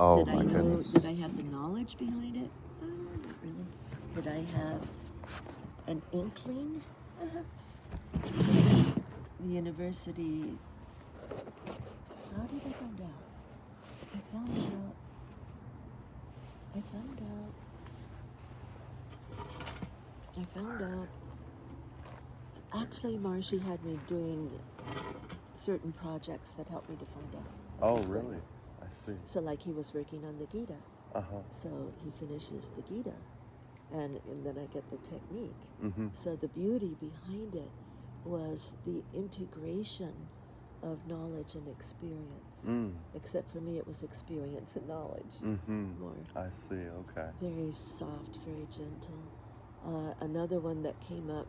Oh Did I my know? goodness. Did I have the knowledge behind it? Not really. Did I have an inkling? The university. How did I find out? I found out. I found out. Actually, Marshy had me doing certain projects that helped me to find out. Oh, really? I see. So, like, he was working on the Gita. Uh-huh. So he finishes the Gita, and then I get the technique. Mm-hmm. So the beauty behind it was the integration of knowledge and experience. Except for me, it was experience and knowledge more. I see, okay. Very soft, very gentle. Another one that came up,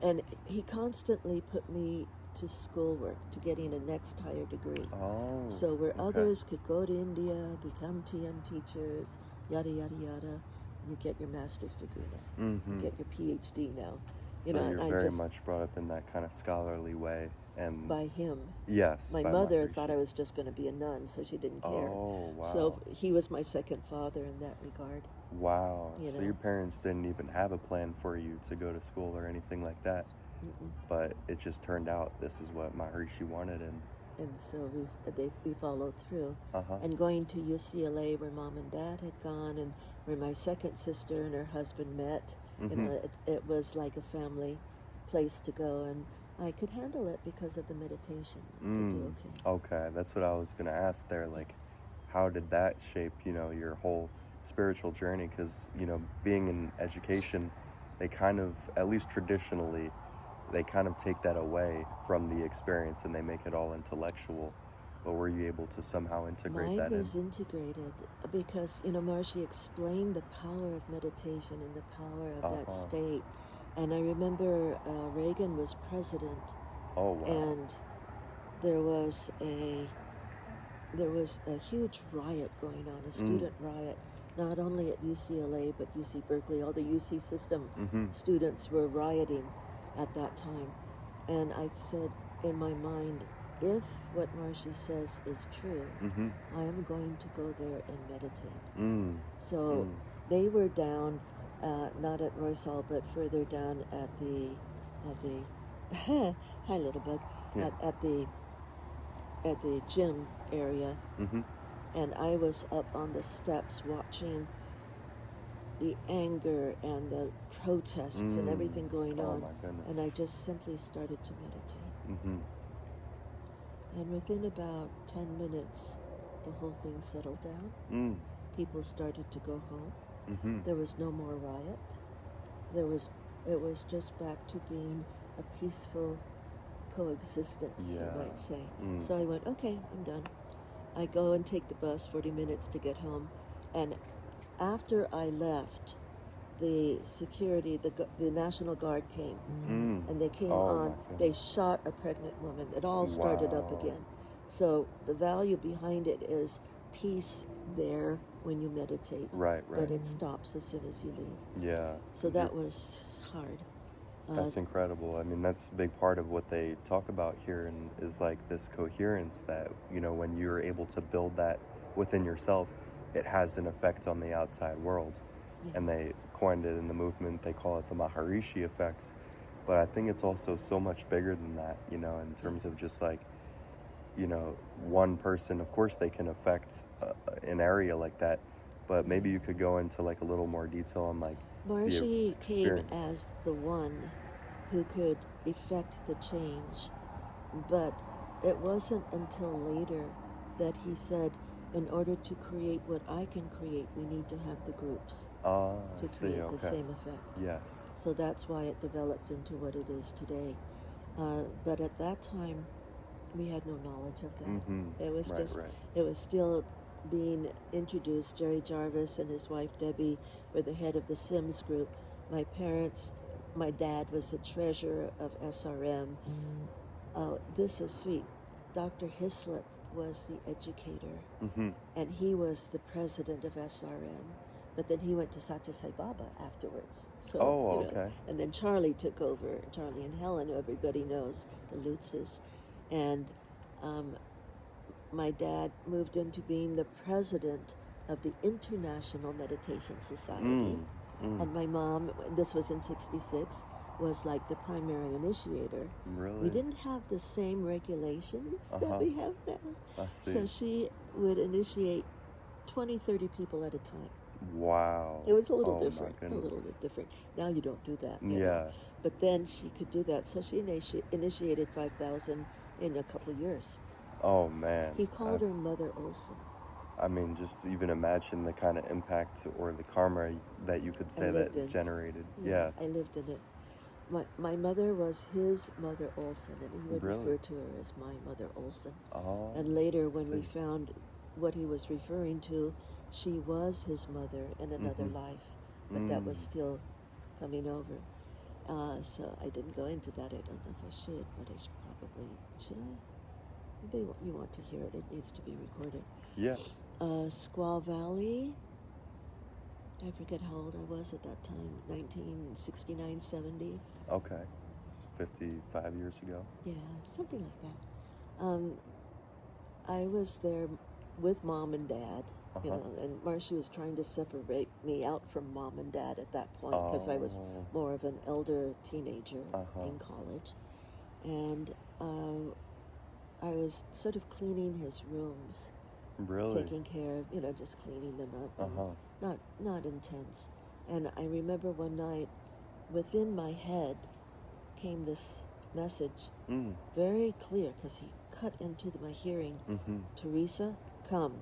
and he constantly put me to schoolwork, to getting a next higher degree. Oh, So where okay. others could go to India, become TM teachers, yada, yada, yada, you get your master's degree now. You get your PhD now. So you're very much brought up in that kind of scholarly way. And by him. Yes. My mother thought I was just going to be a nun, so she didn't care. Oh, wow. So he was my second father in that regard. Wow. So your parents didn't even have a plan for you to go to school or anything like that. But it just turned out this is what Maharishi wanted, and so we followed through. And going to UCLA, where Mom and Dad had gone, and where my second sister and her husband met, you know, it was like a family place to go, and I could handle it because of the meditation. I could do okay. Okay, that's what I was going to ask there. Like, how did that shape, you know, your whole spiritual journey? Because, you know, being in education, they kind of, at least traditionally, they kind of take that away from the experience and they make it all intellectual. But were you able to somehow integrate that in? Mine was integrated because, you know, Maharshi explained the power of meditation and the power of that state. And I remember Reagan was president. Oh, wow. And there was a huge riot going on, a student riot, not only at UCLA, but UC Berkeley. All the UC system students were rioting at that time. And I said in my mind, if what Maharshi says is true, I am going to go there and meditate. So they were down, not at Royce Hall, but further down at the hi little bug, at the gym area, and I was up on the steps watching the anger and the protests and everything going on. My goodness. And I just simply started to meditate. And within about 10 minutes, the whole thing settled down. People started to go home. There was no more riot. It was just back to being a peaceful coexistence, you might say. So I went, okay, I'm done. I go and take the bus 40 minutes to get home. And after I left, the security, the National Guard came. And they came on. They shot a pregnant woman. It all started up again. So the value behind it is peace there when you meditate. Right. But it stops as soon as you leave. Yeah. So that was hard. That's incredible. I mean, that's a big part of what they talk about here, and is like this coherence that, you know, when you're able to build that within yourself, it has an effect on the outside world. And they coined it in the movement, they call it the Maharishi effect. But I think it's also so much bigger than that, you know, in terms of just like, you know, one person, of course they can affect an area like that, but maybe you could go into like a little more detail on like Maharshi came as the one who could effect the change, but it wasn't until later that he said, in order to create what I can create, we need to have the groups to create the same effect. Yes. So that's why it developed into what it is today. But at that time, we had no knowledge of that. It was it was still being introduced. Jerry Jarvis and his wife Debbie were the head of the Sims group. My parents, my dad was the treasurer of SRM. This was sweet. Dr. Hislop was the educator, and he was the president of SRM. But then he went to Satya Sai Baba afterwards. So, and then Charlie took over, Charlie and Helen, who everybody knows, the Lutzes. And my dad moved into being the president of the International Meditation Society. And my mom, this was in 66, was like the primary initiator. Really? We didn't have the same regulations that we have now. I see. So she would initiate 20, 30 people at a time. Wow. It was a little Oh, different. my A little goodness. bit different. Now you don't do that. Yeah. But then she could do that. So she initiated 5,000 in a couple of years. Oh, man. He called her Mother Olsen. I mean, just even imagine the kind of impact or the karma that you could say that is generated. Yeah. I lived in it. My mother was his Mother Olsen, and he would refer to her as my Mother Olsen. Oh, and later, when we found what he was referring to, she was his mother in another life, but that was still coming over. So I didn't go into that. I don't know if I should, but I should I? Maybe you want to hear it. It needs to be recorded. Yeah. Squaw Valley. I forget how old I was at that time, 1969, 70. Okay. 55 years ago. Yeah, something like that. I was there with Mom and Dad, you know, and Marcy was trying to separate me out from Mom and Dad at that point because I was more of an elder teenager in college. And I was sort of cleaning his rooms. Really? Taking care of, you know, just cleaning them up. Not intense. And I remember one night, within my head came this message, very clear, because he cut into my hearing. Theresa, come.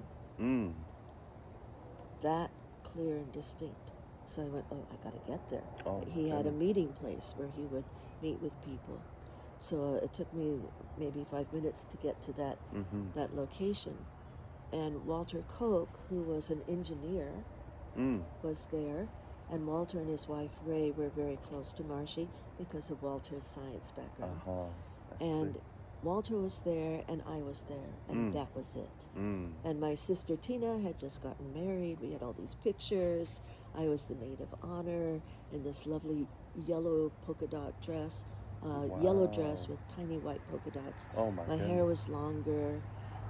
That clear and distinct. So I went, oh, I got to get there. Oh, he had a meeting place where he would meet with people. So it took me maybe 5 minutes to get to that location. And Walter Koch, who was an engineer, was there. And Walter and his wife, Ray, were very close to Marshy because of Walter's science background. And Walter was there, and I was there, and that was it. And my sister Tina had just gotten married. We had all these pictures. I was the maid of honor in this lovely yellow polka dot dress, yellow dress with tiny white polka dots. Oh, my goodness. Hair was longer,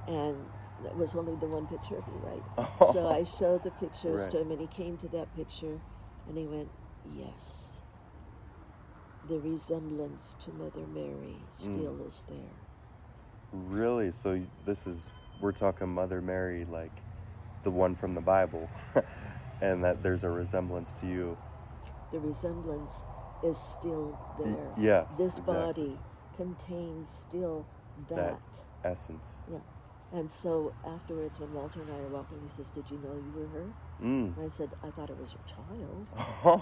and that was only the one picture of me, right? So I showed the pictures to him, and he came to that picture, and he went, yes, the resemblance to Mother Mary still is there. Really? So we're talking Mother Mary, like the one from the Bible, and that there's a resemblance to you. The resemblance is still there. Yes, this body contains still that essence. Yeah. And so afterwards, when Walter and I were walking, he says, did you know you were her? And I said, I thought it was your child.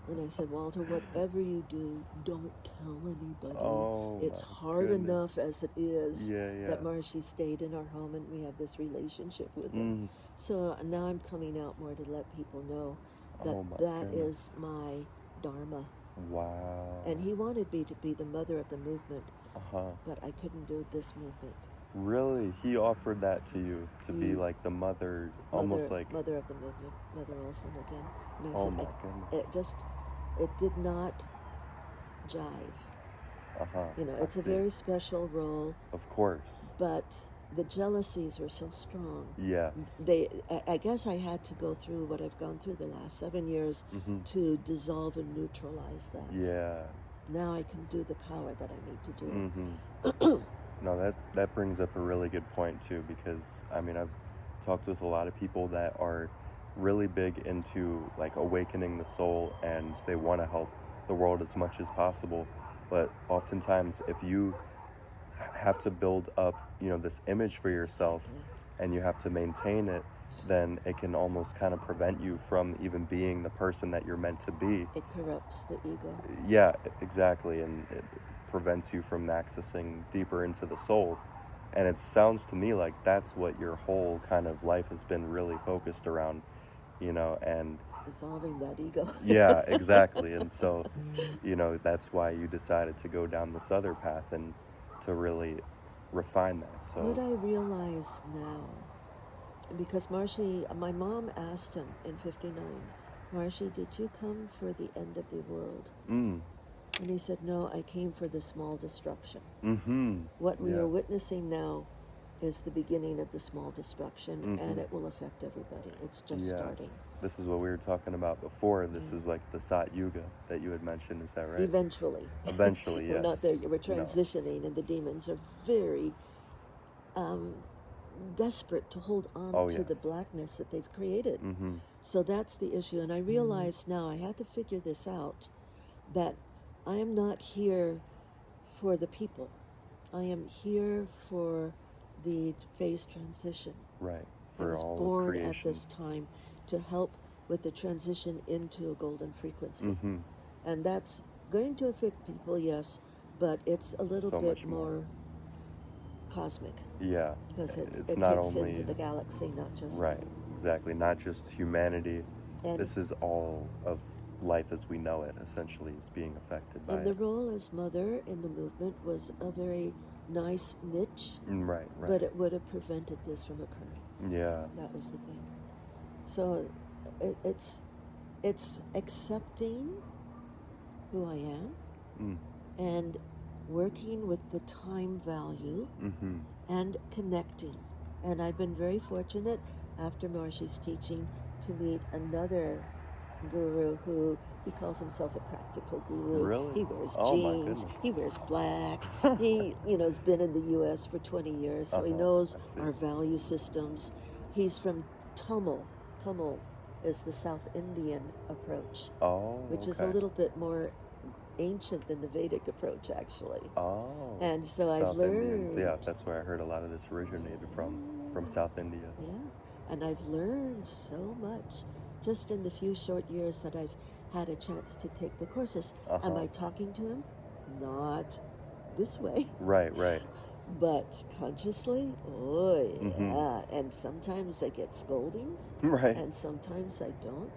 And I said, Walter, whatever you do, don't tell anybody. It's hard enough as it is that Marshy stayed in our home and we have this relationship with him. So now I'm coming out more to let people know that that is my Dharma. Wow. And he wanted me to be the mother of the movement, but I couldn't do this movement. Really? He offered that to you, to be like the mother, almost like... Mother of the movement, Mother Olsen again. And I oh said, my goodness. It did not jive. You know, it's a very special role. Of course. But the jealousies were so strong. Yes. I guess I had to go through what I've gone through the last 7 years to dissolve and neutralize that. Yeah. Now I can do the power that I need to do. No, that brings up a really good point too, because I mean, I've talked with a lot of people that are really big into like awakening the soul, and they want to help the world as much as possible. But oftentimes, if you have to build up, you know, this image for yourself, and you have to maintain it, then it can almost kind of prevent you from even being the person that you're meant to be. It corrupts the ego. Yeah, exactly, and it prevents you from accessing deeper into the soul. And it sounds to me like that's what your whole kind of life has been really focused around, you know, and dissolving that ego. Yeah, exactly. And so, you know, that's why you decided to go down this other path and to really refine that. So what I realize now, because my mom asked him in 59, Marshy, did you come for the end of the world? And he said, no, I came for the small destruction. What we are witnessing now is the beginning of the small destruction, and it will affect everybody. It's just starting. This is what we were talking about before. This is like the Sat Yuga that you had mentioned. Is that right? Eventually. Eventually, yes. We're not there yet. We're transitioning, and the demons are very desperate to hold on to the blackness that they've created. So that's the issue. And I realize now, I had to figure this out, that I am not here for the people. I am here for the phase transition. Right. For I was born at this time to help with the transition into a golden frequency. And that's going to affect people, yes, but it's a little bit more cosmic. Yeah. Because it's it not takes only in the galaxy, not just... Right, exactly. Not just humanity. And this is all of life as we know it, essentially, is being affected by it. And the role as mother in the movement was a very nice niche. Right. But it would have prevented this from occurring. Yeah. That was the thing. So it's accepting who I am and working with the time value and connecting. And I've been very fortunate after Marshi's teaching to meet another guru who he calls himself a practical guru. Really? He wears my jeans. goodness. He wears black. He, has been in the U.S. for 20 years, so he knows our value systems. He's from Tamil. Tamil is the South Indian approach, which is a little bit more ancient than the Vedic approach, actually. And so South I've learned. Indians. Yeah, that's where I heard a lot of this originated from South India. Yeah, and I've learned so much just in the few short years that I've had a chance to take the courses. Am I talking to him? Not this way. Right. But consciously, yeah. And sometimes I get scoldings. Right. And sometimes I don't.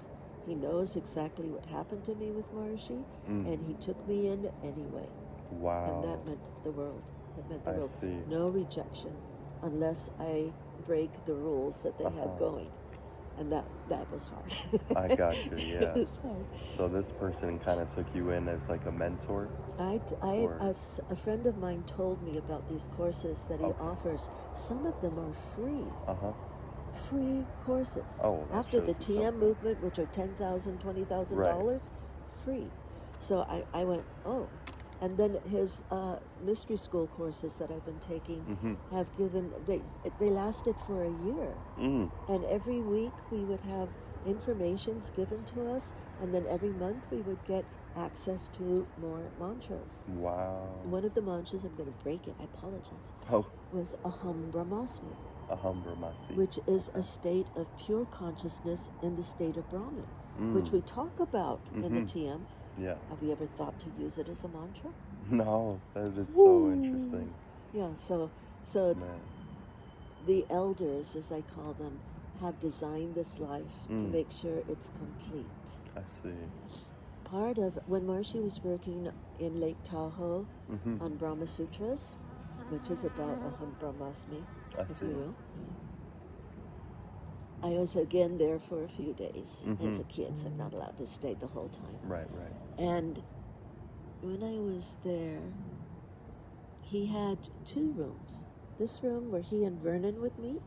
He knows exactly what happened to me with Maharishi, and he took me in anyway. Wow. And that meant the world. It meant the world. See. No rejection unless I break the rules that they have going. And that was hard. I got you, yeah. It was hard. So this person kind of took you in as like a mentor? A friend of mine told me about these courses that he offers. Some of them are free. Free courses. After the TM movement, which are $10,000, $20,000, free. So I went, And then his mystery school courses that I've been taking have given, they lasted for a year. And every week we would have informations given to us, and then every month we would get access to more mantras. Wow. One of the mantras, I'm going to break it, I apologize, was Aham Brahmasmi. Aham Brahmasmi. Which is a state of pure consciousness in the state of Brahman, which we talk about in the TM. Yeah. Have you ever thought to use it as a mantra? No, that is so interesting. Yeah, so the elders, as I call them, have designed this life to make sure it's complete. I see. Part of, when Marshi was working in Lake Tahoe on Brahma Sutras, which is about Aham Brahmasmi, if you will, I was again there for a few days as a kid, so I'm not allowed to stay the whole time. Right. And when I was there, he had two rooms. This room where he and Vernon would meet,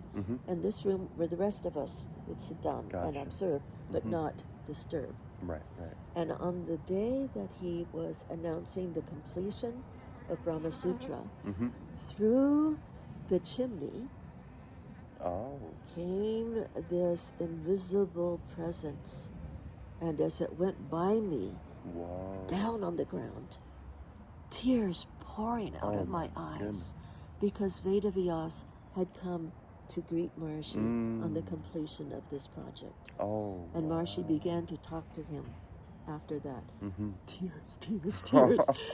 and this room where the rest of us would sit down and observe, but not disturb. Right. And on the day that he was announcing the completion of Brahma Sutra, through the chimney came this invisible presence. And as it went by me, down on the ground, tears pouring out of my eyes, because Vedavyas had come to greet Maharishi on the completion of this project. And Maharishi began to talk to him after that. Tears.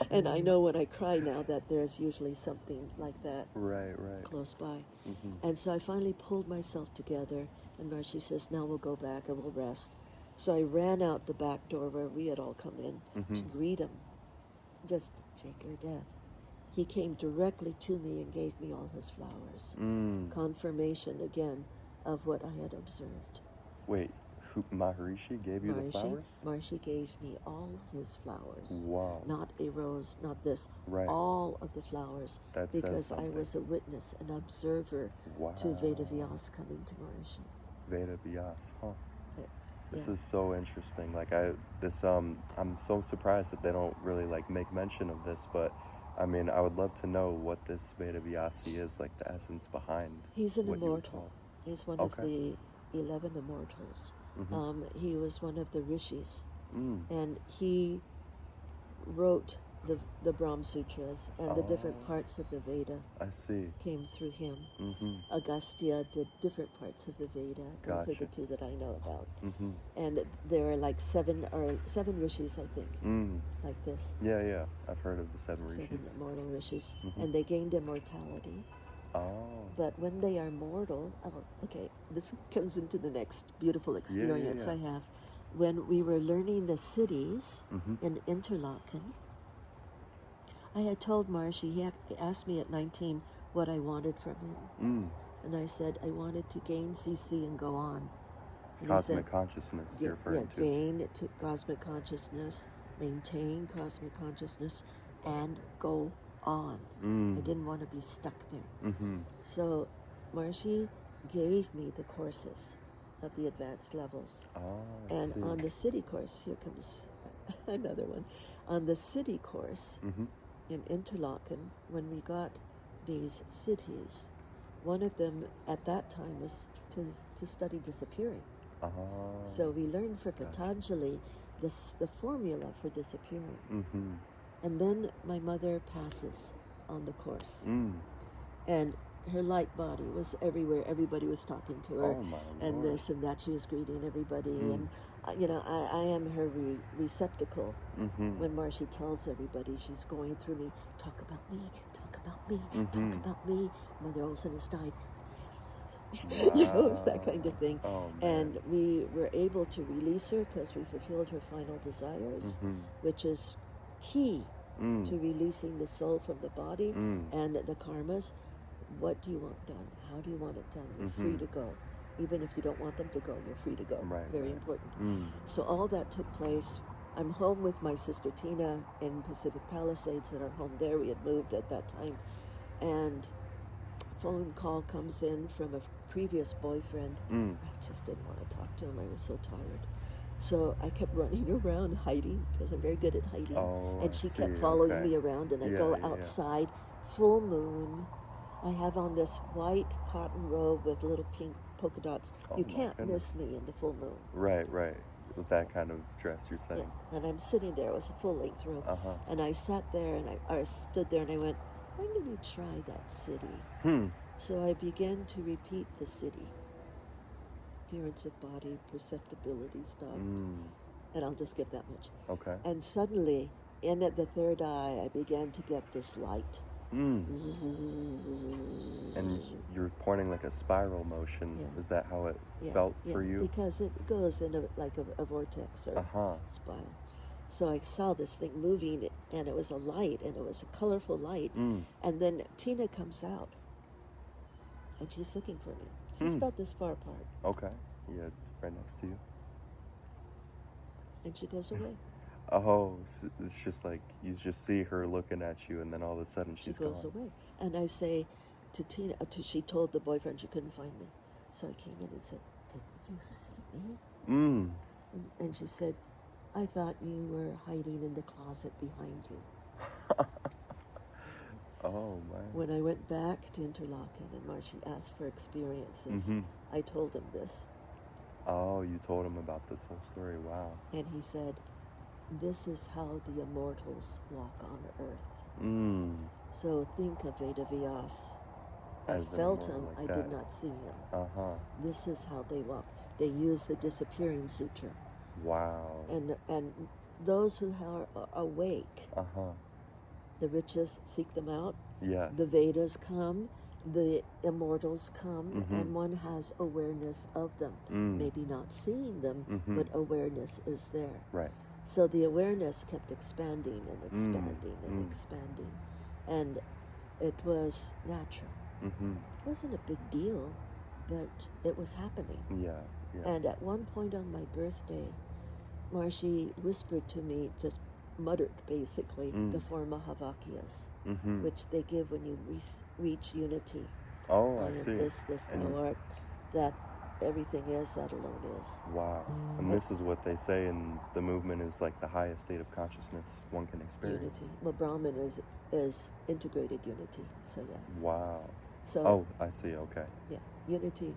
And I know when I cry now that there's usually something like that close by. And so I finally pulled myself together, and Maharishi says, now we'll go back and we'll rest. So I ran out the back door where we had all come in to greet him, just shake your death. He came directly to me and gave me all his flowers. Confirmation again of what I had observed. Wait, Who, Maharishi gave you the flowers? Maharishi gave me all his flowers. Wow. Not a rose, not this. Right. All of the flowers. That because says I was a witness, an observer to Veda Vyas coming to Maharishi. Veda Vyas, huh? This Yeah. is so interesting. Like I'm so surprised that they don't really like make mention of this, but I mean, I would love to know what this Veda Vyasi is, like the essence behind. He's an what you would immortal. call. He's one Okay. of the 11 immortals. Mhm. He was one of the rishis, Mm. and he wrote the Brahma Sutras, and the different Oh. parts of the Veda I see. came through him. Mhm. Agastya did different parts of the Veda. Those are the Gotcha. two that I know about. Mhm. And there are like seven rishis, I think, like this. Yeah. I've heard of the 7 rishis. 7 immortal rishis. Mhm. And they gained immortality. Oh. But when they are mortal, okay, this comes into the next beautiful experience Yeah. I have. When we were learning the cities Mhm. in Interlaken, I had told Maharishi, he asked me at 19 what I wanted from him. And I said, I wanted to gain CC and go on. And Cosmic consciousness you're referring to. Gain to cosmic consciousness, maintain cosmic consciousness, and go on. I didn't want to be stuck there. So Maharishi gave me the courses of the advanced levels. Oh, I and see. on the city course, here comes another one. On the city course in Interlaken, when we got these cities, one of them at that time was to study disappearing. Oh. So we learned from Gotcha. Patanjali the formula for disappearing. And then my mother passes on the course. And her light body was everywhere. Everybody was talking to her. Oh, my and Lord. this and that. She was greeting everybody. And, I am her receptacle. When Maharishi tells everybody she's going through me, talk about me, talk about me, talk about me. Mother Olsen has died. Yes. Wow. It's that kind of thing. Oh, man. And we were able to release her because we fulfilled her final desires, which is key to releasing the soul from the body and the karmas. What do you want done? How do you want it done? You're free to go. Even if you don't want them to go, you're free to go. Right, Very right. important. So all that took place. I'm home with my sister Tina in Pacific Palisades at our home there. We had moved at that time. And a phone call comes in from a previous boyfriend. I just didn't want to talk to him. I was so tired. So I kept running around hiding because I'm very good at hiding. Oh, and I she see. kept following Okay. me around, and I go outside, full moon. I have on this white cotton robe with little pink polka dots. Oh, You my can't miss goodness. me in the full moon. Right. With that kind of dress, you're saying. Yeah. And I'm sitting there. It was a full-length robe. And I sat there, and I stood there, and I went, I'm going to try that city. So I began to repeat the city. Appearance of body, perceptibility stopped. And I'll just give that much. Okay. And suddenly, in at the third eye, I began to get this light. And you're pointing like a spiral motion. Yeah. Is that how it felt for you? Because it goes in like a vortex or spiral. So I saw this thing moving, and it was a light, and it was a colorful light. And then Tina comes out, and she's looking for me. She's about this far apart. Okay. Yeah, right next to you. And she goes away. Oh, it's just like you just see her looking at you, and then all of a sudden She she's goes gone. away. And I say to Tina, she told the boyfriend she couldn't find me. So I came in and said, did you see me? And she said, I thought you were hiding in the closet behind you. Oh, man. When I went back to Interlaken and Maharishi asked for experiences, I told him this. Oh, you told him about this whole story. Wow. And he said, this is how the immortals walk on earth. So think of Veda Vyas. I As an felt immortal him, like I that. did not see him. This is how they walk. They use the disappearing sutra. Wow. And those who are awake, the riches seek them out. Yes. The Vedas come, the immortals come, and one has awareness of them. Maybe not seeing them, but awareness is there. Right. So the awareness kept expanding and expanding and expanding. And it was natural. It wasn't a big deal but it was happening. Yeah. And at one point on my birthday, Marshy whispered to me, just muttered basically, the four Mahavakyas, which they give when you reach unity. Oh, I I am see. this thou art, that everything is, that alone is. Wow. And this is what they say in the movement is like the highest state of consciousness one can experience. Unity. Well, Brahman is integrated unity. So yeah. Wow. So. Oh, I see. Okay. Yeah, unity.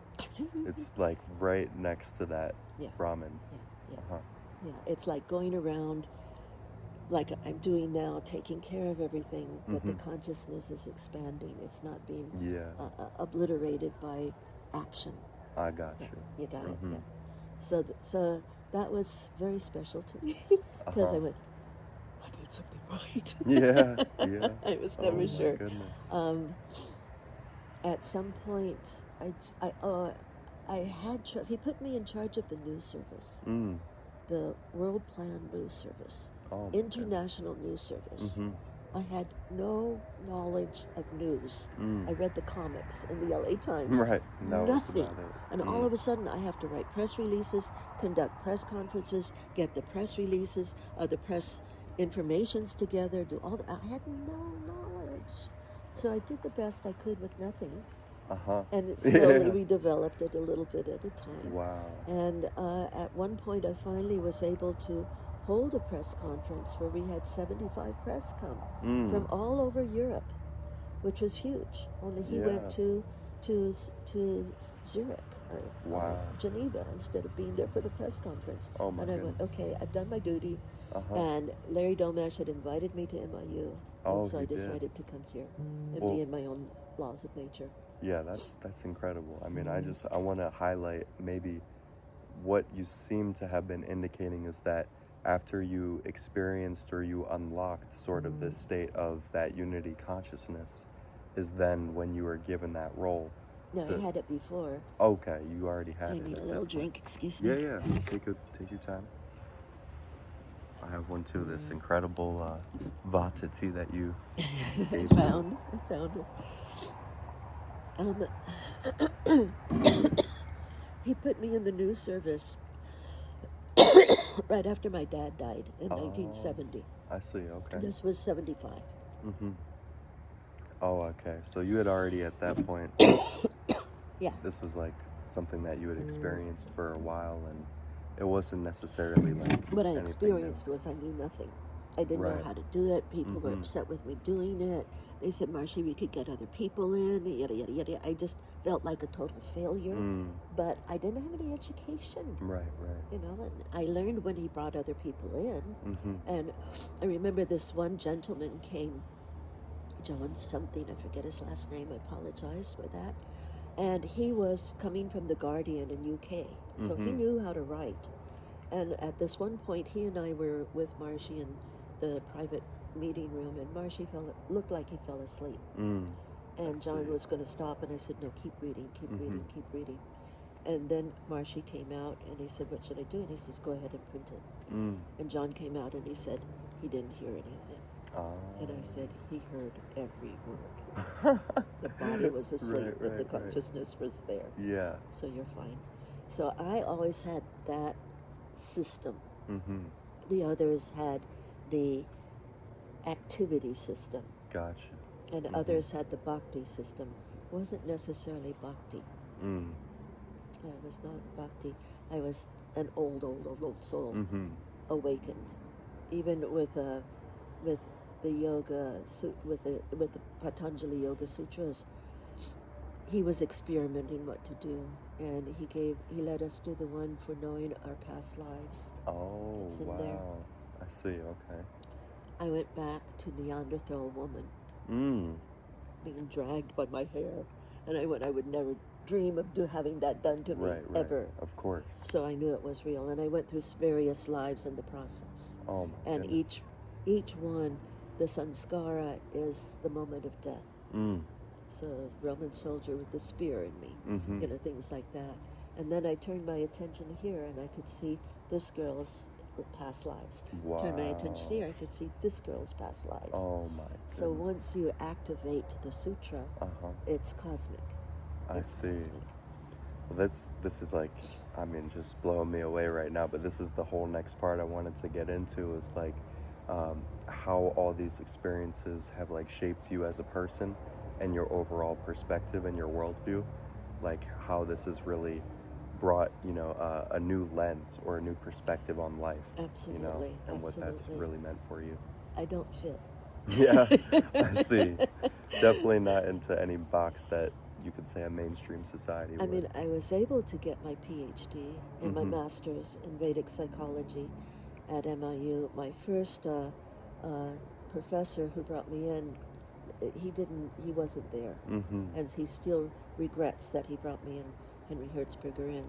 It's like right next to that Brahman. Yeah. Uh-huh. Yeah, it's like going around, like I'm doing now, taking care of everything, but the consciousness is expanding. It's not being obliterated by action. I got you. You got it. Yeah. So that was very special to me because I went, I did something right. Yeah. I was never sure. Goodness. At some point, I had he put me in charge of the news service, the World Plan News Service, international news service. I had no knowledge of news. I read the comics in the LA Times. Right. Nothing. And all of a sudden, I have to write press releases, conduct press conferences, get the press releases, the press informations together, do all that. I had no knowledge. So I did the best I could with nothing. And slowly we developed it a little bit at a time. Wow. And at one point I finally was able to hold a press conference where we had 75 press come from all over Europe, which was huge. Only he went to Zurich or Geneva instead of being there for the press conference. And I went, okay, I've done my duty. And Larry Domash had invited me to MIU. And so I decided to come here and be in my own laws of nature. Yeah, that's incredible. I mean, I want to highlight maybe what you seem to have been indicating is that after you experienced or you unlocked sort of this state of that unity consciousness is then when you were given that role. No, I had it before. Okay, you already had it. I need a little drink, excuse me. Yeah. Take your time. I have one too, this incredible Vata tea that you I found it. He put me in the news service right after my dad died in 1970. I see, okay. This was 75. Oh, okay. So you had already at that point, this was like something that you had experienced for a while and it wasn't necessarily like what I experienced was I knew nothing. I didn't know how to do it. People were upset with me doing it. They said, Marshy, we could get other people in, yada, yada, yada. I just felt like a total failure. But I didn't have any education. Right. You know, and I learned when he brought other people in. And I remember this one gentleman came, John something, I forget his last name, I apologize for that. And he was coming from The Guardian in UK. So he knew how to write. And at this one point, he and I were with Marshy in the private meeting room, and Marshy looked like he fell asleep. And John was going to stop, and I said, no, keep reading. And then Marshy came out, and he said, what should I do? And he says, go ahead and print it. And John came out, and he said, he didn't hear anything. And I said, he heard every word. The body was asleep, but the consciousness was there. Yeah. So you're fine. So I always had that system. The others had the activity system. Gotcha. And others had the bhakti system. It wasn't necessarily bhakti. I was not bhakti. I was an old soul, awakened. Even with the yoga, with the Patanjali Yoga Sutras, he was experimenting what to do, and he let us do the one for knowing our past lives. Oh, it's in wow. there. I see, okay. I went back to Neanderthal woman, being dragged by my hair, and I would never dream of having that done to me, ever. Of course. So I knew it was real, and I went through various lives in the process. Oh my and goodness. each one, the sanskara is the moment of death. So Roman soldier with the spear in me, you know, things like that. And then I turned my attention here, and I could see this girl's past lives. Wow. Turned my attention here, I could see this girl's past lives. Oh my goodness. So once you activate the sutra, it's cosmic. I see. Cosmic. Well, this is like, I mean, just blowing me away right now. But this is the whole next part I wanted to get into, is like how all these experiences have like shaped you as a person and your overall perspective and your worldview. Like how this has really brought, a new lens or a new perspective on life. Absolutely, And what that's absolutely. really meant for you. I don't fit. Yeah, I see. Definitely not into any box that you could say a mainstream society I would. mean, I was able to get my PhD and my master's in Vedic psychology at MIU. My first professor who brought me in, he wasn't there. And he still regrets that he brought me and Henry Hertzberger in.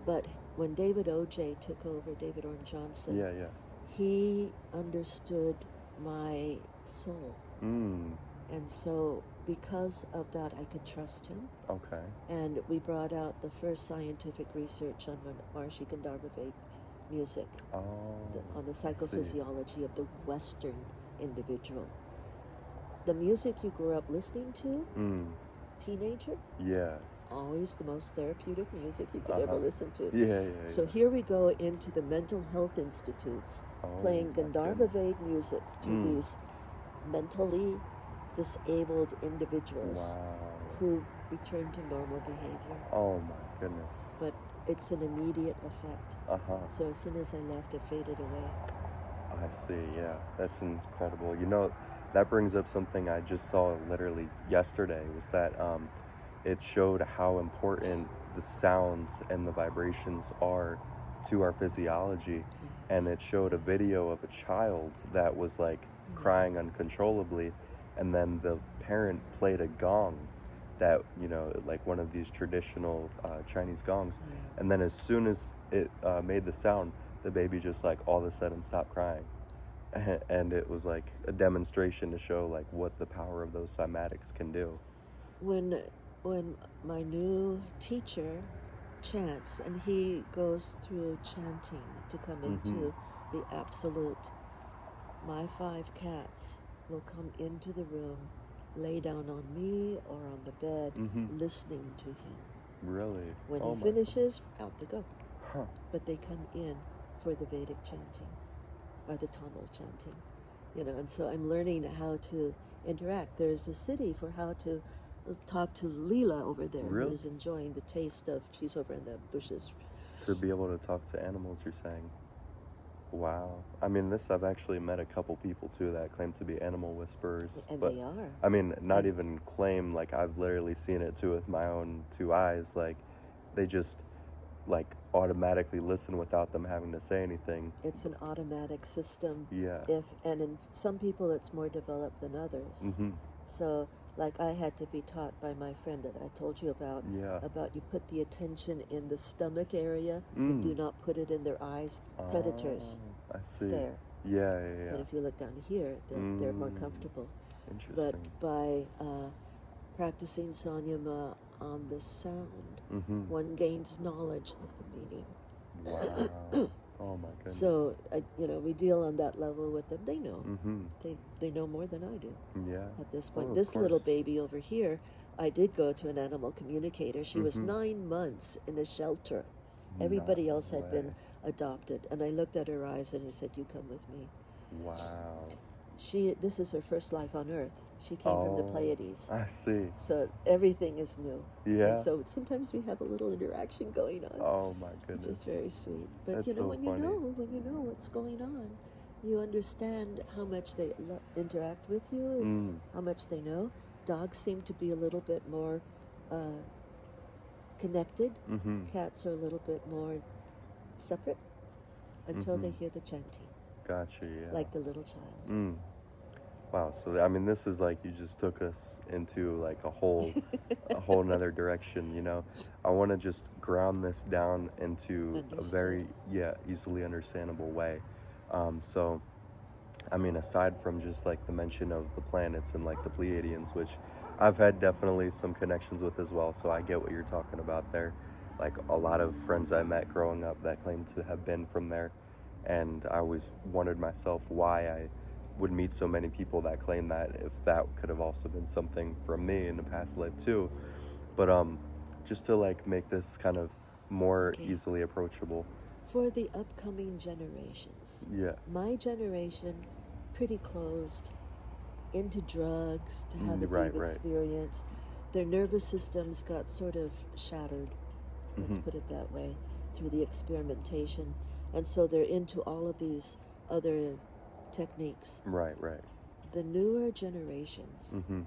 But when David O.J. took over, David Orton Johnson, Yeah. he understood my soul. And so because of that, I could trust him. Okay. And we brought out the first scientific research on Maharshi Gandharva Vedic music, on the psychophysiology of the Western individual. The music you grew up listening to, teenager, always the most therapeutic music you could ever listen to. So here we go into the mental health institutes, playing Gandharva Vedic music to these mentally disabled individuals who return to normal behavior. Oh my goodness. But it's an immediate effect. So as soon as I left, it faded away. I see, yeah. That's incredible. That brings up something I just saw literally yesterday, was that it showed how important the sounds and the vibrations are to our physiology. And it showed a video of a child that was like crying uncontrollably, and then the parent played a gong that, like one of these traditional Chinese gongs, and then as soon as it made the sound, the baby just like all of a sudden stopped crying. And it was like a demonstration to show like what the power of those cymatics can do. When my new teacher chants, and he goes through chanting to come into the absolute, my 5 cats will come into the room, lay down on me or on the bed, listening to him. Really? When he finishes, out they go. But they come in for the Vedic chanting, or the Tamil chanting, and so I'm learning how to interact. There's a city for how to talk to Leela over there, who's enjoying the taste of, she's over in the bushes. To be able to talk to animals, you're saying? Wow. I mean, I've actually met a couple people too that claim to be animal whisperers. And but, they are. I mean, not even claim, like I've literally seen it too with my own 2 eyes. Like they just like automatically listen without them having to say anything. It's an automatic system. Yeah. And in some people it's more developed than others. So like I had to be taught by my friend that I told you about you put the attention in the stomach area, and do not put it in their eyes. Predators I see. stare. Yeah. But if you look down here, they're more comfortable. Interesting. But by practicing Sanyama on the sound, one gains knowledge of the meaning. Wow. Oh my goodness. So we deal on that level with them. They know. They know more than I do. Yeah. At this point, of this course. little baby over here, I did go to an animal communicator. She was 9 months in a shelter. Everybody else had been adopted, and I looked at her eyes and I said, "You come with me." Wow. This is her first life on Earth. She came from the Pleiades. I see. So everything is new. Yeah. And so sometimes we have a little interaction going on. Oh my goodness. Which is very sweet. But That's so when funny. you know what's going on, you understand how much they interact with you, how much they know. Dogs seem to be a little bit more connected. Cats are a little bit more separate until they hear the chanting. Gotcha, yeah. Like the little child. Wow, so I mean, this is like you just took us into like a whole nother direction. I want to just ground this down into a very easily understandable way. So I mean, aside from just like the mention of the planets and like the Pleiadians, which I've had definitely some connections with as well, so I get what you're talking about there. Like a lot of friends I met growing up that claim to have been from there, and I always wondered myself why I would meet so many people that claim that, if that could have also been something from me in the past life too. But just to like make this kind of more Okay. easily approachable. For the upcoming generations, Yeah. my generation, pretty closed, into drugs, to have a Right, deep right. experience. Their nervous systems got sort of shattered, let's put it that way, through the experimentation. And so they're into all of these other techniques. Right, right. The newer generations Mm-hmm.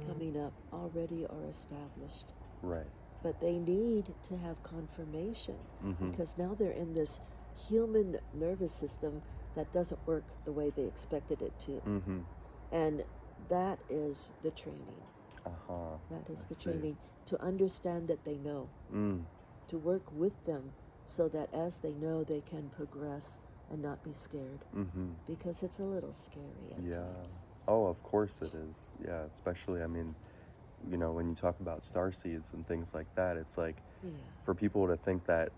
coming up already are established, Right. but they need to have confirmation Mm-hmm. because now they're in this human nervous system that doesn't work the way they expected it to. Mm-hmm. And that is the training. Uh-huh. That is I the see. training, to understand that they know, to work with them so that as they know, they can progress and not be scared. Mm-hmm. Because it's a little scary at Yeah. times. Oh, of course it is. Yeah, especially, I mean, you know, when you talk about star seeds and things like that, it's like Yeah. for people to think that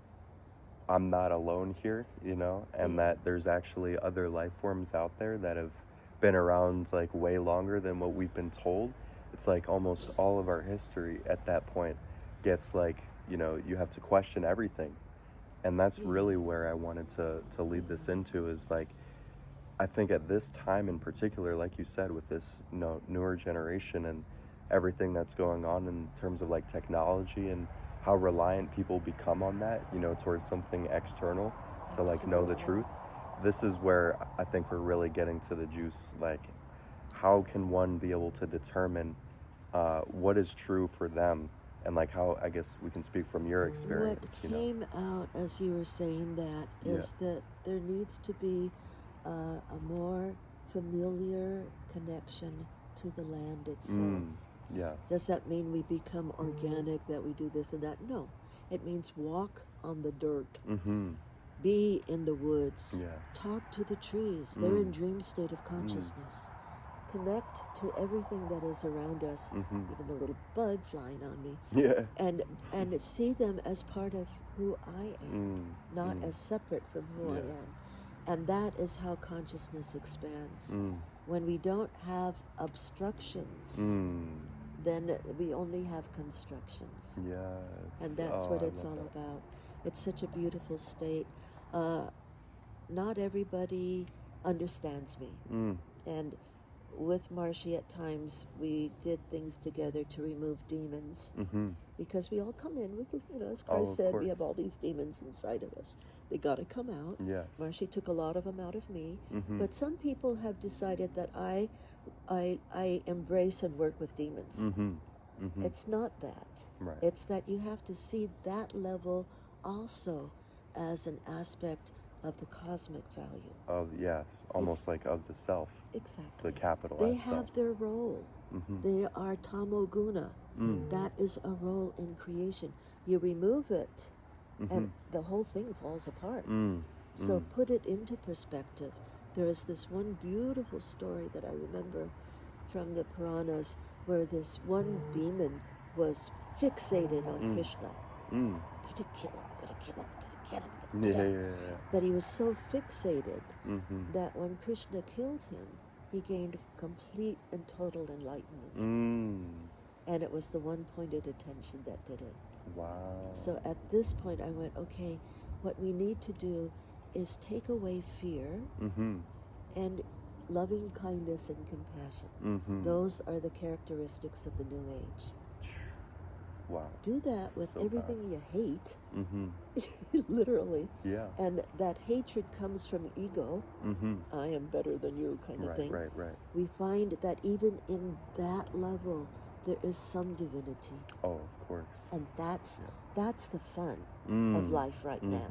I'm not alone here, you know, and Yeah. that there's actually other life forms out there that have been around like way longer than what we've been told. It's like almost all of our history at that point gets like, you know, you have to question everything. And that's really where I wanted to lead this into, is like, I think at this time in particular, like you said, with this, you know, newer generation and everything that's going on in terms of like technology and how reliant people become on that, you know, towards something external to like know the truth. This is where I think we're really getting to the juice. Like, how can one be able to determine what is true for them, and like how, I guess we can speak from your experience. What came out as you were saying that is that there needs to be a more familiar connection to the land itself. Yes. Does that mean we become organic, that we do this and that? No. It means walk on the dirt. Be in the woods. Yes. Talk to the trees. They're in dream state of consciousness. Connect to everything that is around us, even the little bug flying on me. Yeah. And see them as part of who I am, not as separate from who I am. And that is how consciousness expands. When we don't have obstructions, then we only have constructions. Yes. And that's what I it's love all that. about. It's such a beautiful state. Not everybody understands me. And with Marshy, at times we did things together to remove demons, because we all come in with, you know, as Christ said, we have all these demons inside of us. They got to come out. Yes. Marshy took a lot of them out of me, but some people have decided that I embrace and work with demons. It's not that. Right. It's that you have to see that level also as an aspect of the cosmic value. Of, yes, almost like of the self. Exactly. The capital They S have self. their role. They are tamoguna. That is a role in creation. You remove it, and the whole thing falls apart. So put it into perspective. There is this one beautiful story that I remember from the Puranas, where this one demon was fixated on Krishna. Gonna kill him, gonna kill him, gonna kill him, gonna kill him. But he was so fixated that when Krishna killed him, he gained complete and total enlightenment. And it was the one-pointed attention that did it. Wow. So at this point I went, okay, what we need to do is take away fear and loving kindness and compassion. Those are the characteristics of the New Age. Wow. Do that with So everything powerful. you hate, literally. Yeah. And that hatred comes from ego. I am better than you kind of thing. Right. We find that even in that level, there is some divinity. Oh, of course. And that's the fun of life right now.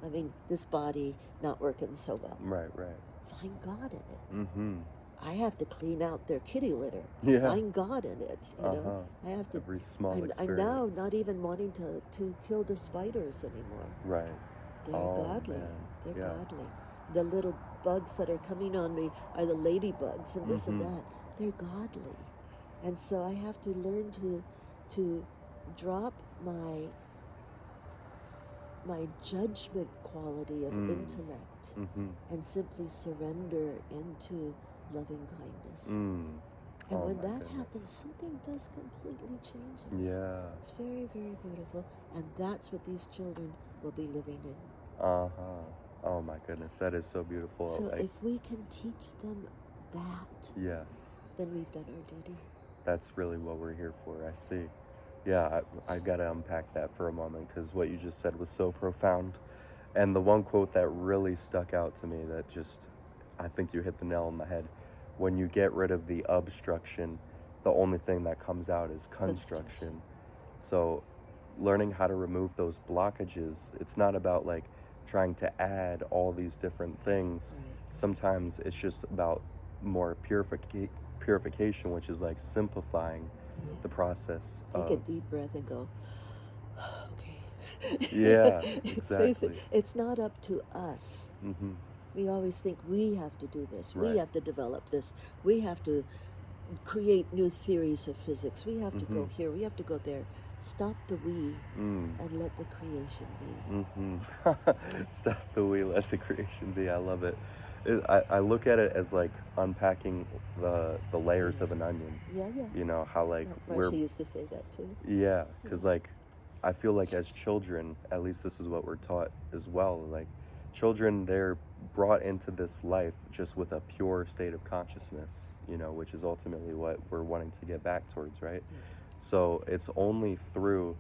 I mean, this body not working so well. Right. Find God in it. I have to clean out their kitty litter. Yeah. Find God in it. You know, I have to. Every small I'm experience. now not even wanting to kill the spiders anymore. Right. They're godly. Man. They're godly. The little bugs that are coming on me are the ladybugs and this and that. They're godly. And so I have to learn to drop my judgment quality of intellect and simply surrender into loving kindness. And Oh when my that goodness. happens, something does completely change us. Yeah. It's very, very beautiful. And that's what these children will be living in. Oh my goodness, that is so beautiful. So Like, if we can teach them that, yes, then we've done our duty. that's really what we're here for. I see. Yeah, I gotta unpack that for a moment because what you just said was so profound. And the one quote that really stuck out to me that just, I think you hit the nail on the head. When you get rid of the obstruction, the only thing that comes out is construction. So learning how to remove those blockages, it's not about like trying to add all these different things. Right. Sometimes it's just about more purification, which is like simplifying the process. Take a deep breath and go, okay. Yeah, It's exactly. it's not up to us. Mm-hmm. We always think we have to do this. Right. We have to develop this. We have to create new theories of physics. We have to go here. We have to go there. Stop the we and let the creation be. Stop the we, let the creation be. I love it. I look at it as like unpacking the layers of an onion. Yeah. You know how like Marcia used to say that too. Yeah, because like I feel like as children, at least this is what we're taught as well. Like children, they're brought into this life just with a pure state of consciousness, you know, which is ultimately what we're wanting to get back towards, right? So it's only through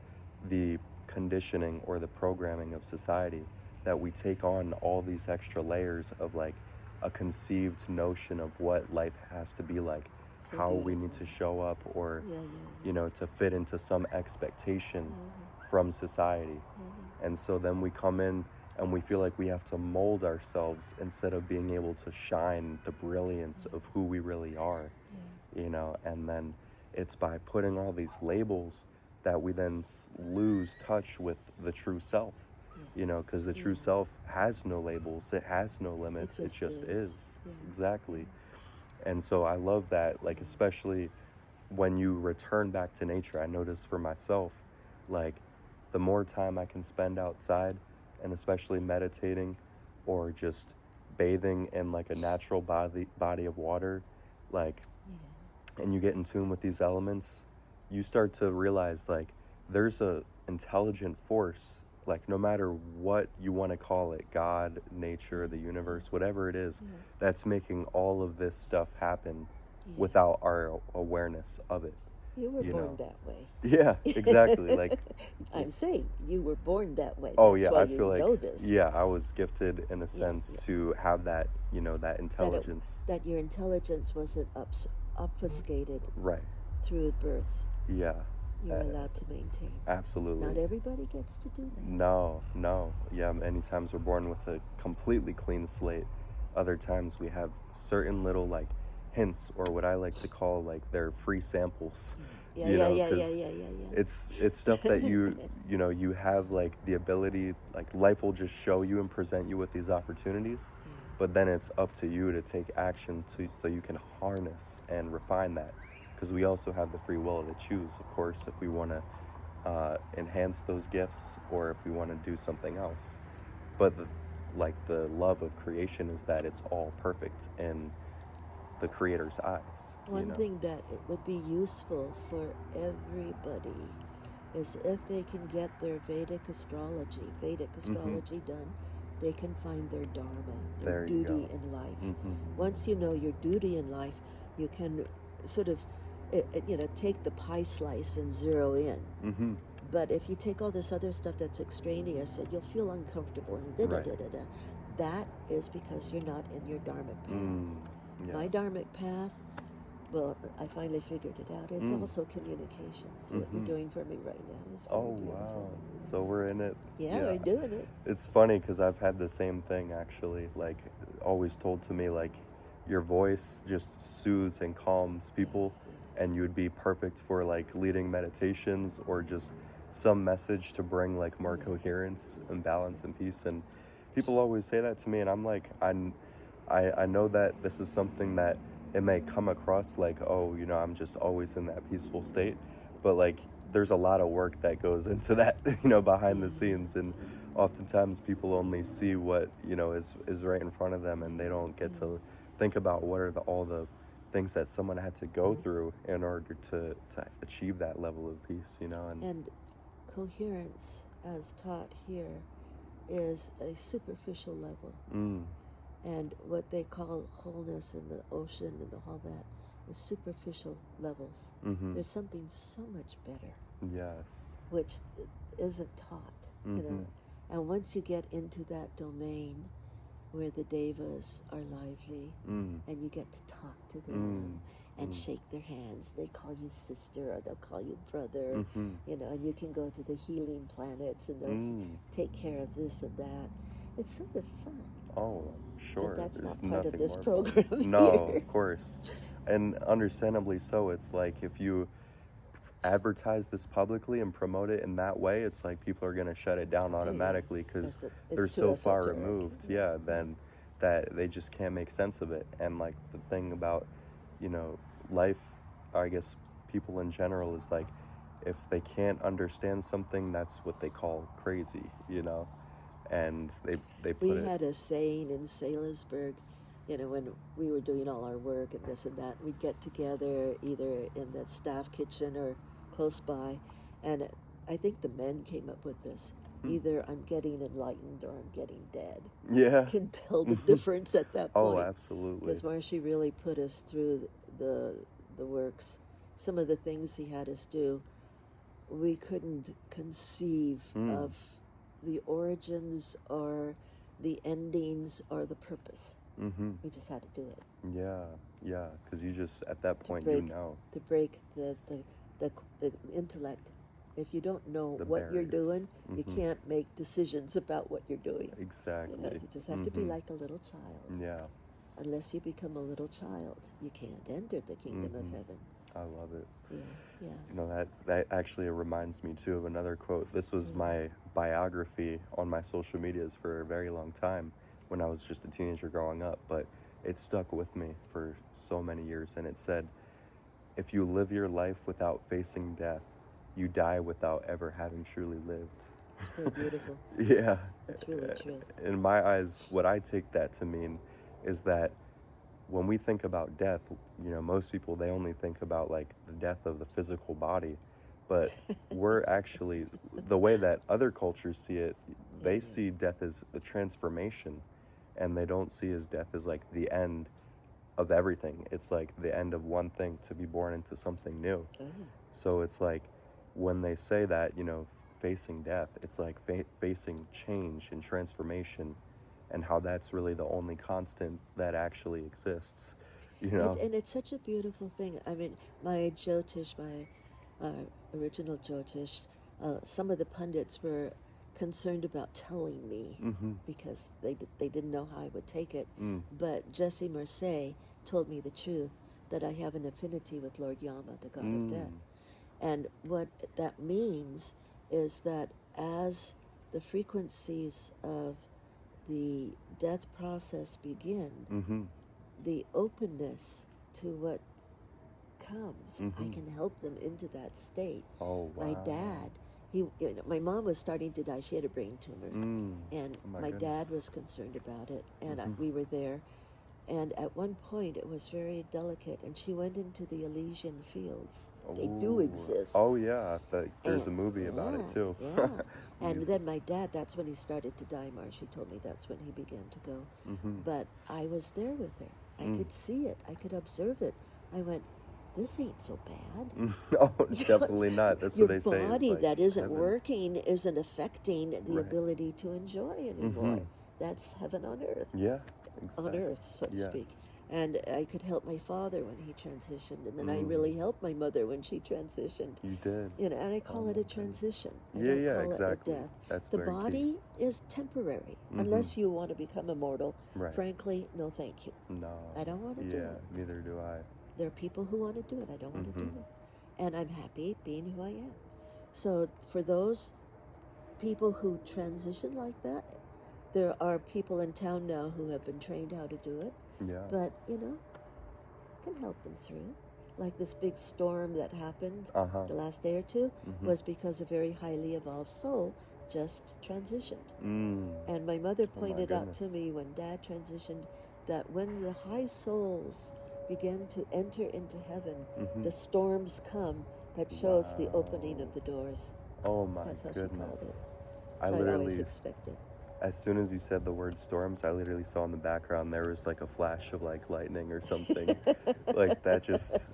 the conditioning or the programming of society that we take on all these extra layers of like a conceived notion of what life has to be like, So how we beautiful. need to show up, or Yeah. you know, to fit into some expectation from society. And so then we come in and we feel like we have to mold ourselves instead of being able to shine the brilliance of who we really are, you know. And then it's by putting all these labels that we then lose touch with the true self, you know, because the true self has no labels, it has no limits, it just is. Exactly. And so I love that, like, especially when you return back to nature. I notice for myself, like, the more time I can spend outside, and especially meditating or just bathing in like a natural body of water, like, and you get in tune with these elements, you start to realize like there's a intelligent force, like no matter what you want to call it, God, nature, the universe, whatever it is, that's making all of this stuff happen without our awareness of it. You were born that way. Yeah, exactly. Like, I'm saying you were born that way. oh That's yeah, why I feel like know this. yeah, I was gifted in a sense to have that, you know, that intelligence. That your intelligence wasn't obfuscated Right. through birth. Yeah. You're allowed to maintain. Absolutely. Not everybody gets to do that. No. Yeah, many times we're born with a completely clean slate. Other times we have certain little like hints, or what I like to call like their free samples. Yeah. It's stuff that you know, you have like the ability, like life will just show you and present you with these opportunities, but then it's up to you to take action so you can harness and refine that, because we also have the free will to choose, of course, if we want to enhance those gifts or if we want to do something else. But the love of creation is that it's all perfect in the Creator's eyes. One thing that it would be useful for everybody is if they can get their Vedic astrology done, they can find their Dharma, their duty in life. Once you know your duty in life, you can sort of, take the pie slice and zero in. But if you take all this other stuff that's extraneous, you'll feel uncomfortable. And that is because you're not in your Dharmic path. My Dharmic path, well, I finally figured it out. It's also communications. What you're doing for me right now is very beautiful. Wow. So we're in it. Yeah, we're doing it. It's funny because I've had the same thing, actually. Like, always told to me, like, your voice just soothes and calms people, and you would be perfect for, like, leading meditations or just some message to bring, like, more coherence and balance and peace. And people always say that to me, and I'm like, I know that this is something that it may come across like, oh, you know, I'm just always in that peaceful state, but like there's a lot of work that goes into that, you know, behind the scenes, and oftentimes people only see what, you know, is right in front of them, and they don't get to think about what are all the things that someone had to go through in order to achieve that level of peace, you know. And coherence, as taught here, is a superficial level. And what they call wholeness in the ocean and all that is superficial levels. There's something so much better. Yes. Which isn't taught, you know. And once you get into that domain where the devas are lively and you get to talk to them and shake their hands, they call you sister or they'll call you brother, you know, and you can go to the healing planets and they'll take care of this and that. It's sort of fun. Oh, sure. But that's There's not part of nothing this more program. fun. No, of course. And understandably so. It's like if you advertise this publicly and promote it in that way, it's like people are going to shut it down automatically because they're so far removed, then that they just can't make sense of it. And like the thing about, you know, life, I guess people in general, is like if they can't understand something, that's what they call crazy, you know. And they put We had a saying in Salisbury, you know, when we were doing all our work and this and that, we'd get together either in the staff kitchen or close by, and I think the men came up with this. Either I'm getting enlightened or I'm getting dead. Yeah. You can tell the difference at that point. Oh, absolutely. Because Maharshi really put us through the works. Some of the things he had us do, we couldn't conceive of the origins or the endings or the purpose. We just had to do it. Yeah, because you just, at that point, you know. To break the intellect. If you don't know The what you're barriers. doing, you can't make decisions about what you're doing. Exactly. You know, you just have to be like a little child. Yeah. Unless you become a little child, you can't enter the kingdom of heaven. I love it. Yeah. You know, that actually reminds me too of another quote. This was my biography on my social medias for a very long time when I was just a teenager growing up, but it stuck with me for so many years, and it said, if you live your life without facing death, you die without ever having truly lived. Very beautiful. Yeah. That's really true. In my eyes, what I take that to mean is that when we think about death, you know, most people, they only think about like the death of the physical body, but we're actually, the way that other cultures see it, they see death as a transformation, and they don't see as death as like the end of everything. It's like the end of one thing to be born into something new. So it's like when they say that, you know, facing death, it's like facing change and transformation, and how that's really the only constant that actually exists, you know. And it's such a beautiful thing. I mean, my Jyotish, my original Jyotish, some of the pundits were concerned about telling me because they didn't know how I would take it. But Jesse Mercé told me the truth, that I have an affinity with Lord Yama, the god of death. And what that means is that as the frequencies of the death process begin, the openness to what comes, I can help them into that state. Oh, wow. My dad, my mom was starting to die. She had a brain tumor, and my dad was concerned about it, and we were there. And at one point, it was very delicate, and she went into the Elysian fields. They do exist. Oh, yeah. There's a movie about it, too. And then my dad, that's when he started to die, She told me that's when he began to go. But I was there with her. I could see it. I could observe it. I went, this ain't so bad. No, definitely not. That's what they say. Your body like that isn't heaven. Working isn't affecting the ability to enjoy anymore. That's heaven on earth. Yeah, exactly. On earth, so to speak. And I could help my father when he transitioned, and then I really helped my mother when she transitioned. You did. You know, and I call it a transition. I Yeah, don't call exactly. it a death. That's the very body is temporary, unless you want to become immortal. Right. Frankly, no, thank you. No. I don't want to do it. Yeah, neither do I. There are people who want to do it. I don't want to do it, and I'm happy being who I am. So for those people who transition like that, there are people in town now who have been trained how to do it. Yeah. But, you know, can help them through. Like this big storm that happened the last day or two was because a very highly evolved soul just transitioned. And my mother pointed out to me when Dad transitioned that when the high souls begin to enter into heaven, Mm-hmm. the storms come that shows the opening of the doors. Oh my That's how goodness. she called it. I So I always literally, expected. as soon as you said the word storms, I literally saw in the background there was like a flash of like lightning or something. Like that just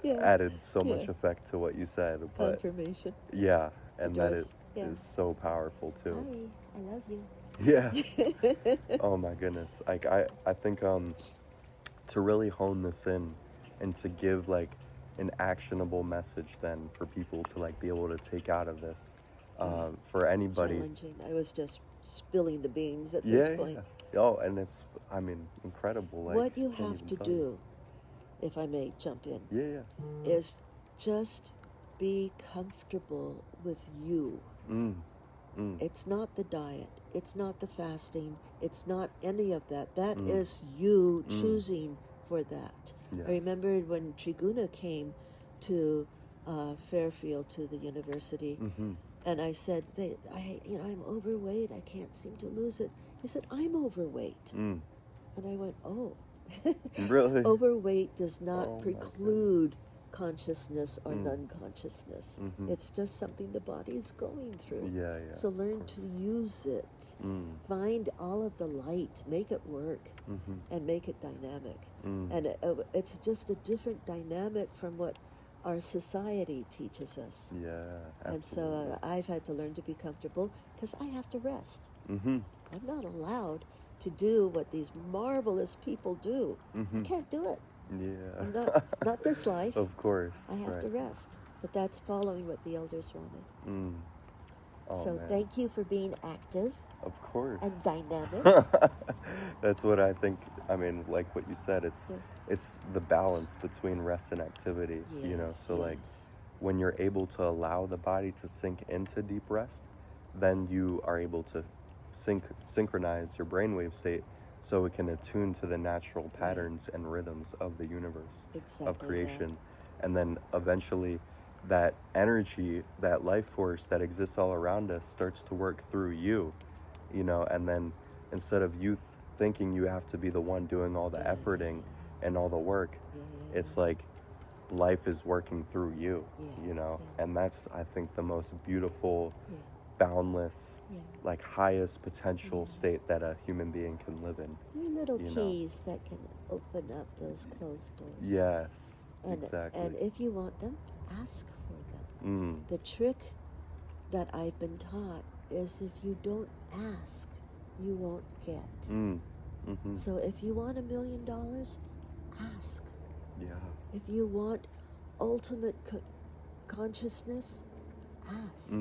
Yeah. added so Yeah. much effect to what you said. But Confirmation. yeah, and that doors. Yeah. is so powerful too. Hi, I love you. Yeah. Oh my goodness. Like I think to really hone this in and to give like an actionable message then for people to like be able to take out of this, for anybody. Challenging. I was just spilling the beans at Yeah, this point. yeah. Oh, and it's, I mean, incredible. Like, What you can't have even to tell you. do, if I may jump in, Yeah, is just be comfortable with you. yeah. Mm. It's not the diet. It's not the fasting. It's not any of that. That Mm. is you choosing for that. Yes. I remembered when Triguna came to Fairfield, to the university, and I said, I'm overweight. I can't seem to lose it. He said, I'm overweight. And I went, oh. Really? Overweight does not Oh, my preclude consciousness or non-consciousness. It's just something the body is going through. Yeah. So learn to use it. Find all of the light, make it work, and make it dynamic. And it's just a different dynamic from what our society teaches us. Yeah, absolutely. And so I've had to learn to be comfortable because I have to rest. I'm not allowed to do what these marvelous people do. I can't do it. Yeah. I'm not this life. Of course. I have to rest. But that's following what the elders wanted. Oh, so man. thank you for being active. Of course. And dynamic. That's what I think. I mean, like what you said, it's the balance between rest and activity, you know? So like when you're able to allow the body to sink into deep rest, then you are able to synchronize your brainwave state so it can attune to the natural patterns and rhythms of the universe, of creation. And then eventually that energy, that life force that exists all around us starts to work through you, you know, and then instead of you thinking you have to be the one doing all the efforting and all the work, it's like life is working through you, you know, and that's, I think, the most beautiful, boundless, like highest potential state that a human being can live in. Little keys that can open up those closed doors. Yes, exactly. And if you want them, ask for them. The trick that I've been taught is if you don't ask, you won't get. So if you want $1 million, ask. Yeah. If you want ultimate consciousness, ask.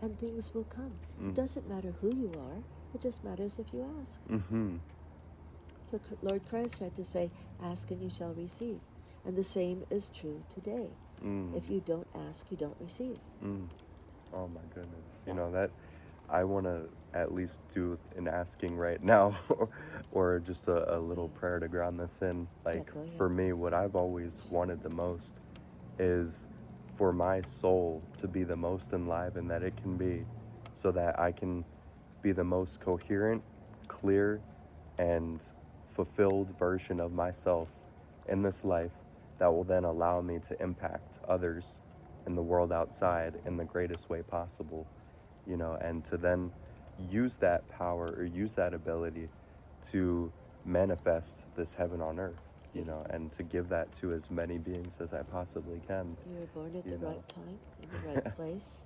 And things will come. It doesn't matter who you are. It just matters if you ask. So Lord Christ had to say, ask and you shall receive. And the same is true today. If you don't ask, you don't receive. Oh my goodness. You know, that I want to at least do an asking right now or just a little prayer to ground this in. Like for me, what I've always wanted the most is for my soul to be the most enlivened that it can be, so that I can be the most coherent, clear, and fulfilled version of myself in this life that will then allow me to impact others in the world outside in the greatest way possible, you know, and to then use that power or use that ability to manifest this heaven on earth, you know, and to give that to as many beings as I possibly can. You were born at the right time, in the right place.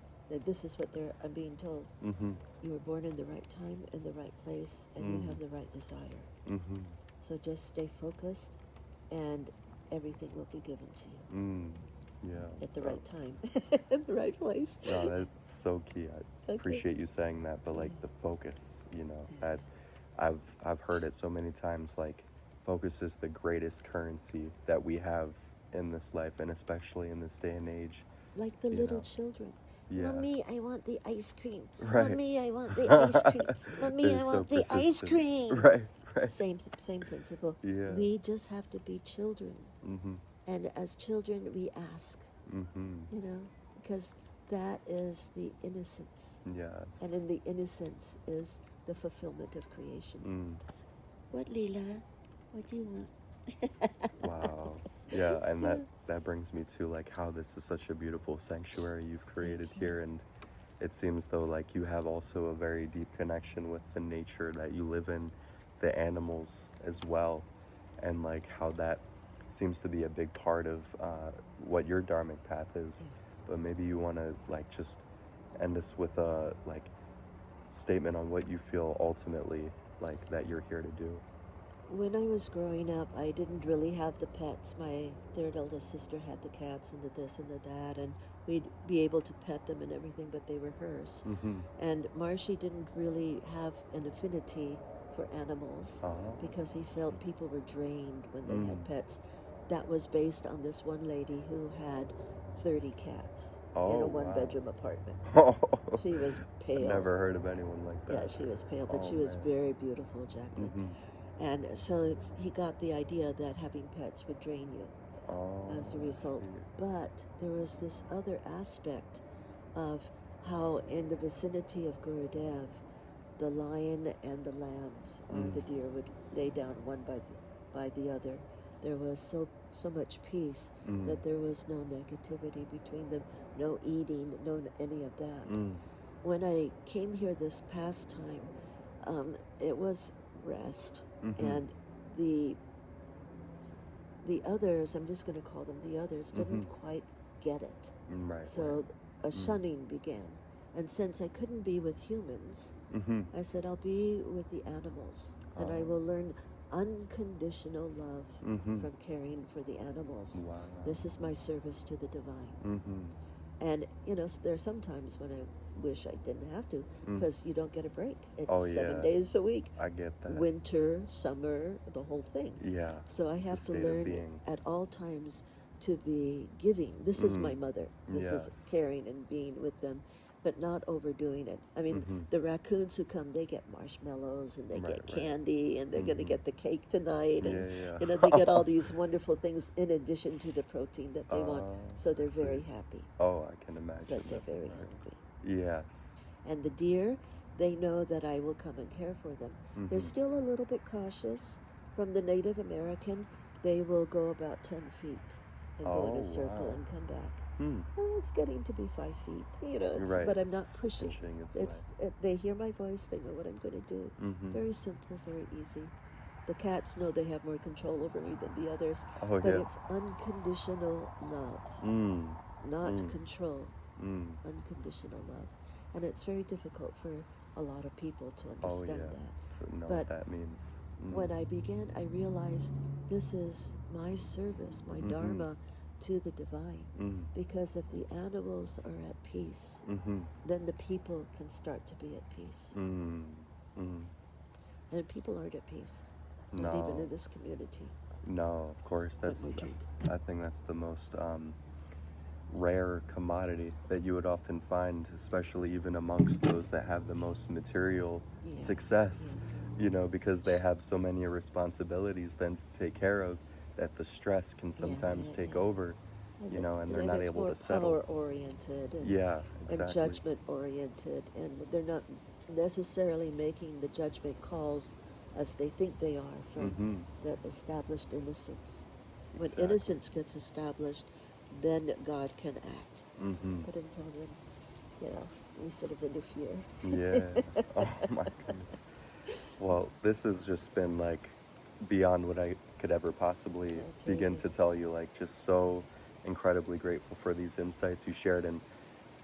This is what I'm being told. You were born in the right time, in the right place, and you have the right desire. So just stay focused, and everything will be given to you. At the right time, in the right place. No, that's so key. I appreciate you saying that, but like the focus, you know, that I've heard it so many times, like focus is the greatest currency that we have in this life, and especially in this day and age. Like the little children. Mommy, I want the ice cream. Right. Mommy, I want the ice cream. Mommy, I want the ice cream. Right. Same principle. Yeah. We just have to be children. And as children, we ask. You know, because that is the innocence. Yes. And in the innocence is the fulfillment of creation. What, Leela? What do you want? Wow. Yeah, and that brings me to like how this is such a beautiful sanctuary you've created Thank you. here, and it seems though like you have also a very deep connection with the nature that you live in, the animals as well, and like how that seems to be a big part of what your dharmic path is. Yeah. But maybe you want to like just end us with a like statement on what you feel ultimately like that you're here to do. When I was growing up, I didn't really have the pets. My third eldest sister had the cats and the this and the that, and we'd be able to pet them and everything, but they were hers. Mm-hmm. And Marshy didn't really have an affinity for animals Oh, because he felt people were drained when they had mm. pets. That was based on this one lady who had 30 cats in Oh, a wow. one-bedroom apartment. Oh, She was I've pale. never heard of anyone like Yeah, that. she was pale, but Oh, she was man. very beautiful, Jacqueline. Mm-hmm. And so he got the idea that having pets would drain you Oh, as a I result. see. But there was this other aspect of how in the vicinity of Gurudev, the lion and the lambs or the deer would lay down one by the other. There was so much peace that there was no negativity between them, no eating, no any of that. When I came here this past time, it was rest, and the the others, I'm just going to call them the others, didn't quite get it. Right, So a right. shunning began. And since I couldn't be with humans, I said, I'll be with the animals. And I will learn unconditional love from caring for the animals. Wow. This is my service to the divine. Mm-hmm. And, you know, there are some times when I wish I didn't have to because you don't get a break. It's Oh, 7 yeah. days a week. I get that. Winter, summer, the whole thing. Yeah. So I It's a have to state of learn being. at all times to be giving. This is my mother. This is Yes. caring and being with them, but not overdoing it. I mean, the raccoons who come, they get marshmallows and they Right, get right. candy and they're going to get the cake tonight. And, Yeah. you know, they get all these wonderful things in addition to the protein that they want. So they're I see. very happy, Oh, I can imagine. but they're that. very Right. hungry. Yes. And the deer, they know that I will come and care for them. They're still a little bit cautious. From the Native American, they will go about 10 feet and go in a circle and come back. Well, it's getting to be 5 feet, you know, Right. but I'm not It's pushing. inching its way. They hear my voice, they know what I'm going to do. Very simple, very easy. The cats know they have more control over me than the others, Oh, but yeah. it's unconditional love, not control. Unconditional love. And it's very difficult for a lot of people to understand that. To know But what that means. when I began, I realized this is my service, my Dharma to the divine. Because if the animals are at peace, then the people can start to be at peace. And people aren't at peace, not even in this community. No, of course. I think that's the most rare commodity that you would often find, especially even amongst those that have the most material success, you know, because they have so many responsibilities then to take care of that the stress can sometimes take over, you know, and they're not able to settle. Power oriented and, Exactly. and judgment oriented, and they're not necessarily making the judgment calls as they think they are from the established innocence. When innocence gets established, then God can act. But until then, you know, we sort of interfere. Yeah. Oh my goodness. Well, this has just been like beyond what I could ever possibly begin to tell you. Like, just so incredibly grateful for these insights you shared. And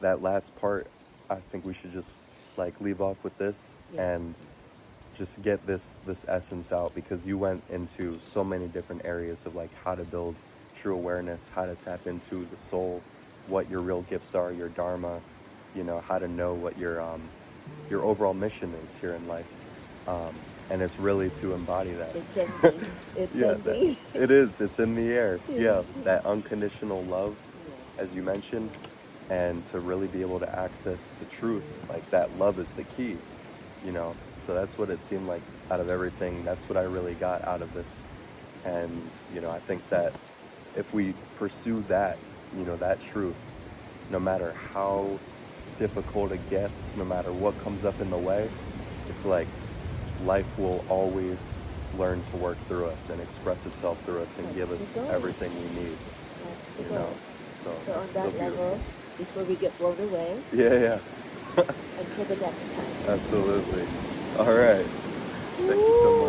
that last part, I think we should just like leave off with this and just get this essence out, because you went into so many different areas of like how to build true awareness, how to tap into the soul, what your real gifts are, your dharma, you know, how to know what your overall mission is here in life, and it's really to embody that. It's in me. It's in me. It is. It's in the air. Yeah, that unconditional love, as you mentioned, and to really be able to access the truth, like that love is the key, you know. So that's what it seemed like out of everything. That's what I really got out of this. And, you know, I think that if we pursue that, you know, that truth, no matter how difficult it gets, no matter what comes up in the way, it's like life will always learn to work through us and express itself through us and That's give the us goal. everything we need. That's the You goal. know, so So on it's that so level, beautiful. before we get blown away, Yeah. until the next time. Absolutely. All right. Thank you so much.